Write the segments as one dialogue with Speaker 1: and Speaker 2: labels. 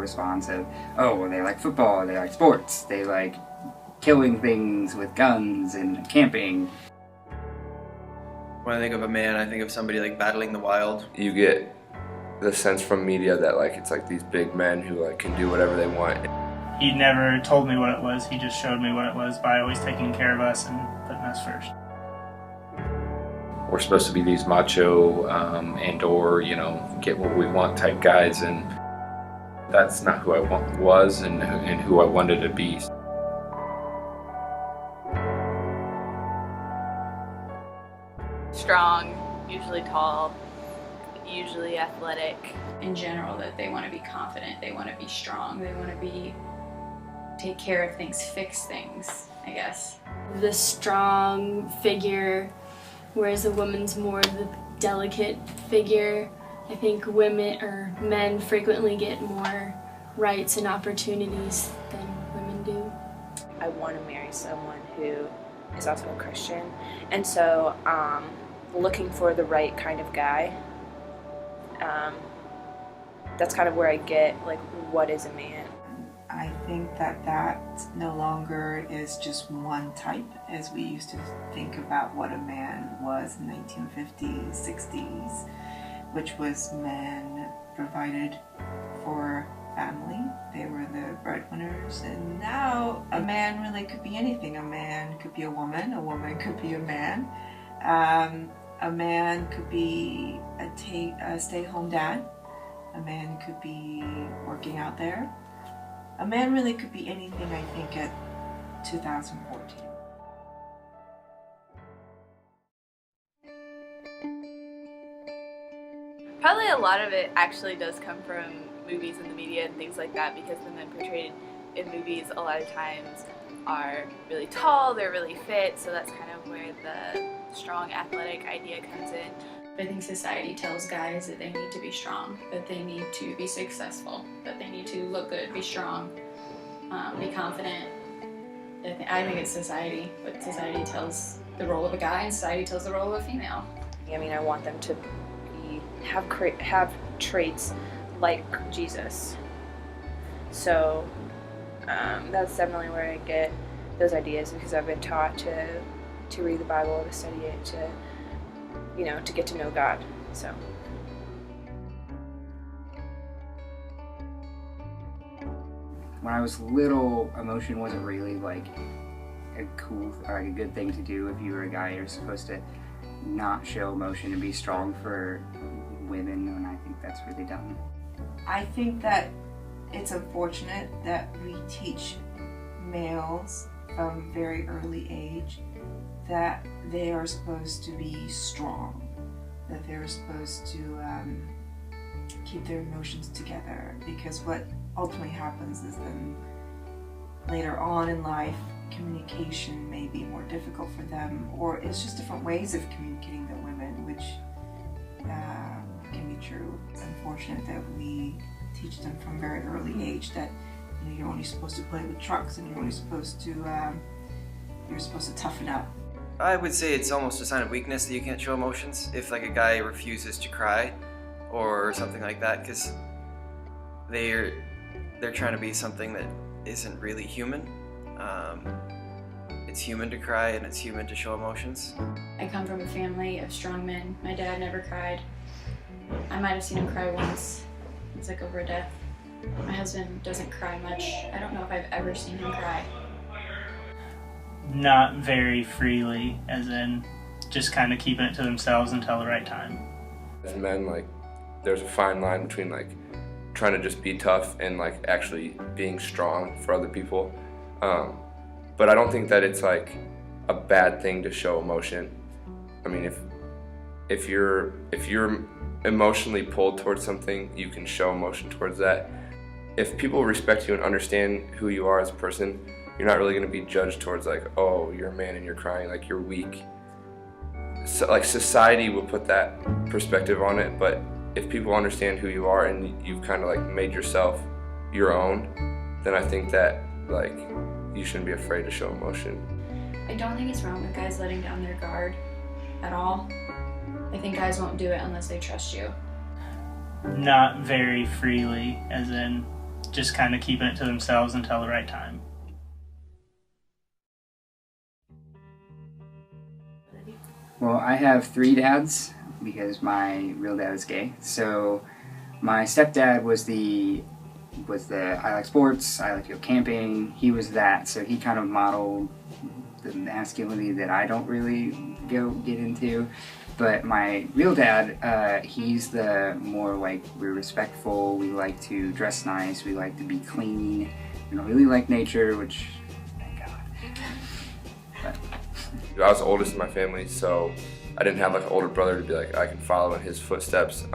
Speaker 1: response of, oh, well, they like football, they like sports, they like killing things with guns and camping.
Speaker 2: When I think of a man, I think of somebody like battling the wild.
Speaker 3: You get the sense from media that like it's like these big men who like can do whatever they want.
Speaker 4: He never told me what it was, he just showed me what it was by always taking care of us and putting us first.
Speaker 5: We're supposed to be these macho and or, you know, get what we want type guys, and that's not who I was and who I wanted to be.
Speaker 6: Strong, usually tall, usually athletic.
Speaker 7: In general, that they want to be confident, they want to be strong, they want to take care of things, fix things, I guess.
Speaker 8: The strong figure, whereas a woman's more of the delicate figure. I think men frequently get more rights and opportunities than women do.
Speaker 9: I want to marry someone who is also a Christian, and so looking for the right kind of guy. That's kind of where I get like, what is a man?
Speaker 10: I think that no longer is just one type as we used to think about what a man was in the 1950s, 60s, which was men provided for family. They were the breadwinners, and now a man really could be anything. A man could be a woman could be a man. A man could be a stay-at-home dad. A man could be working out there. A man really could be anything, I think, at 2014.
Speaker 6: Probably a lot of it actually does come from movies and the media and things like that, because the men portrayed in movies a lot of times are really tall, they're really fit, so that's kind of where the strong athletic idea comes in.
Speaker 7: I think society tells guys that they need to be strong, that they need to be successful, that they need to look good, be strong, be confident. I think it's society, but society tells the role of a guy and society tells the role of a female.
Speaker 9: I mean, I want them to have traits like Jesus. So that's definitely where I get those ideas, because I've been taught to read the Bible, to study it, to get to know God. So.
Speaker 1: When I was little, emotion wasn't really like a good thing to do. If you were a guy, you're supposed to not show emotion and be strong for women, and I think that's really dumb.
Speaker 10: I think that it's unfortunate that we teach males from very early age that they are supposed to be strong, that they're supposed to keep their emotions together, because what ultimately happens is then later on in life, communication may be more difficult for them, or it's just different ways of communicating than women, which can be true. It's unfortunate that we teach them from very early age that you're only supposed to play with trucks and you're supposed to toughen up.
Speaker 2: I would say it's almost a sign of weakness that you can't show emotions if like a guy refuses to cry or something like that, because they're trying to be something that isn't really human. It's human to cry and it's human to show emotions.
Speaker 7: I come from a family of strong men. My dad never cried. I might have seen him cry once. It's like over a death. My husband doesn't cry much. I don't know if I've ever seen him cry.
Speaker 4: Not very freely, as in just kind of keeping it to themselves until the right time.
Speaker 3: As men, like, there's a fine line between like trying to just be tough and like actually being strong for other people. But I don't think that it's like a bad thing to show emotion. I mean, if you're emotionally pulled towards something, you can show emotion towards that. If people respect you and understand who you are as a person, you're not really going to be judged towards like, oh, you're a man and you're crying, like you're weak. So like society will put that perspective on it, but if people understand who you are and you've kind of like made yourself your own, then I think that like you shouldn't be afraid to show emotion.
Speaker 7: I don't think it's wrong with guys letting down their guard at all. I think guys won't do it unless they trust you.
Speaker 4: Not very freely, as in just kind of keeping it to themselves until the right time.
Speaker 1: Well, I have 3 dads because my real dad is gay. So my stepdad was the I like sports, I like to go camping. He was that, so he kind of modeled the masculinity that I don't really get into. But my real dad, he's the more like, we're respectful, we like to dress nice, we like to be clean, we don't really like nature, which, thank God. But.
Speaker 3: I was the oldest in my family, so I didn't have like an older brother to be like, I can follow in his footsteps.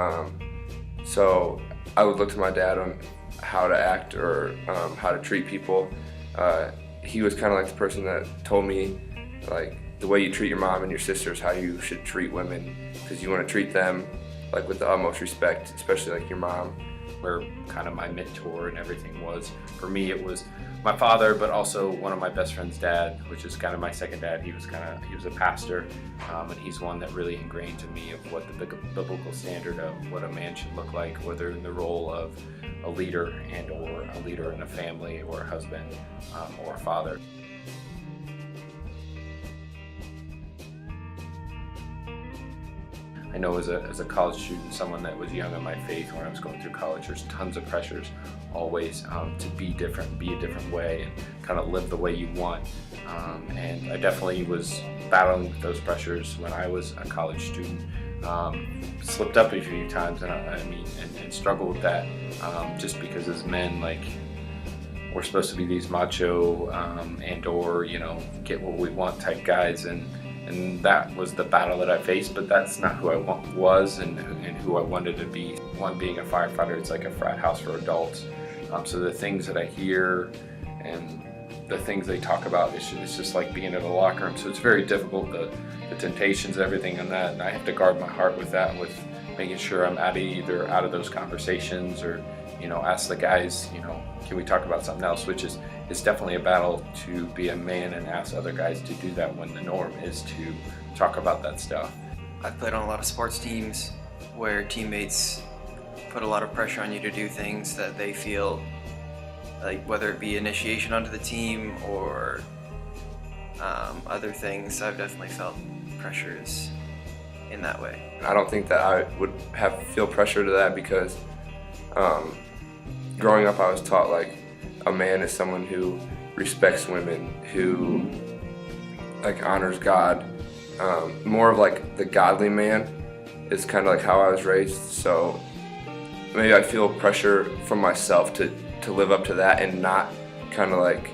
Speaker 3: So I would look to my dad on how to act or how to treat people. He was kind of like the person that told me, like, the way you treat your mom and your sisters, how you should treat women, because you want to treat them like with the utmost respect, especially like your mom.
Speaker 5: Where kind of my mentor and everything was. For me, it was my father, but also one of my best friend's dad, which is kind of my second dad. He was a pastor, and he's one that really ingrained to me of what the biblical standard of what a man should look like, whether in the role of a leader and or a leader in a family, or a husband, or a father. I know as a college student, someone that was young in my faith when I was going through college, there's tons of pressures always to be different, be a different way, and kind of live the way you want. And I definitely was battling with those pressures when I was a college student. Slipped up a few times, and struggled with that, just because as men, like, we're supposed to be these macho and or, get what we want type guys, and that was the battle that I faced, but that's not who I was and who I wanted to be. One, being a firefighter, it's like a frat house for adults. So the things that I hear and the things they talk about, it's just like being in a locker room. So it's very difficult, the temptations, everything on that, and I have to guard my heart with that, with making sure I'm either out of those conversations or, ask the guys, can we talk about something else, which is definitely a battle to be a man and ask other guys to do that when the norm is to talk about that stuff.
Speaker 2: I've played on a lot of sports teams where teammates put a lot of pressure on you to do things that they feel, like whether it be initiation onto the team or other things. I've definitely felt pressures in that way.
Speaker 3: I don't think that I would feel pressure to that because growing up I was taught like a man is someone who respects women, who like honors God. More of like the godly man is kind of like how I was raised. So maybe I feel pressure from myself to live up to that and not kind of like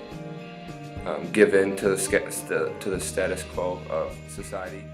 Speaker 3: give in to the status quo of society.